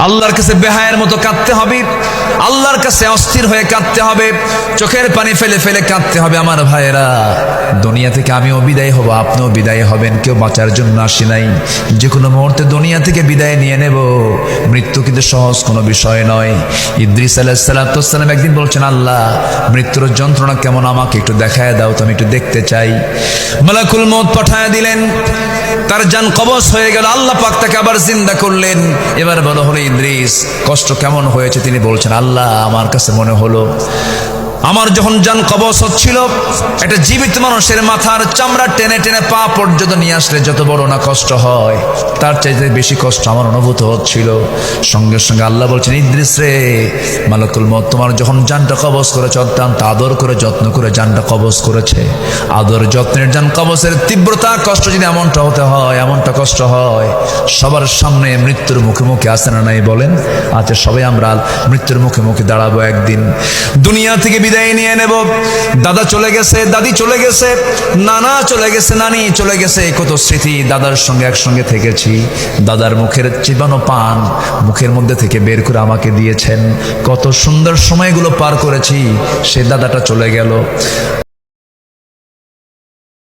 আল্লাহর কাছে বেহায়ের মতো কাঁদতে হবে, আল্লাহর কাছে অস্থির হয়ে কাঁদতে হবে, চোখের পানি ফেলে ফেলে কাঁদতে হবে। আমার ভাইয়েরা, দুনিয়া থেকে আমিও বিদায় হব, আপনিও বিদায় হবেন, কেউ বাঁচার জন্য আসি নাই। যে কোনো মুহূর্তে দুনিয়া থেকে বিদায় নিয়ে নেব। মৃত্যু কিন্তু সহজ কোনো বিষয় নয়। ইদ্রিস আলাইহিস সালাম একদিন বলছেন, আল্লাহ মৃত্যুর যন্ত্রণা কেমন আমাকে একটু দেখায় দাও তো, আমি একটু দেখতে চাই। মালাকুল মউত পাঠায় দিলেন, তার জান কবজ হয়ে গেল। আল্লাহ পাক তাকে আবার জিন্দা করলেন। এবার বলো হলো ইদ্রিস কষ্ট কেমন হয়েছে? তিনি বলছেন, আল্লাহ আমার কাছে মনে হলো আমার যখন জান কবজ হচ্ছিল, একটা জীবিত মানুষের মাথার চামড়া টেনে টেনে পা পর্যন্ত নিয়ে আসলে যত বড় না কষ্ট হয়, তার চাইতে বেশি কষ্ট আমার অনুভূত হচ্ছিল। সঙ্গে সঙ্গে আল্লাহ বলছেন, ইদ্রিস রে, মালাকুল মউত তোমার যখন জানটা কবজ করেছে, অত্যন্ত আদর করে যত্ন করে জানটা কবজ করেছে। আদর যত্নের জান কবজের তীব্রতা কষ্ট যদি এমনটা হতে হয়, এমনটা কষ্ট হয়, সবার সামনে মৃত্যুর মুখে মুখে আসে না নাই বলেন? আচ্ছা, সবাই আমরা মৃত্যুর মুখে মুখে দাঁড়াবো একদিন। দুনিয়া থেকে বিদায় নিয়ে নেব। দাদা চলে গেছে, দাদি চলে গেছে, নানা চলে গেছে, নানি চলে গেছে। কত স্মৃতি দাদার সঙ্গে একসঙ্গে থেকেছি। দাদার মুখের চিবানো পান মুখের মধ্যে থেকে বের করে আমাকে দিয়েছেন। কত সুন্দর সময়গুলো পার করেছি। সে দাদাটা চলে গেল।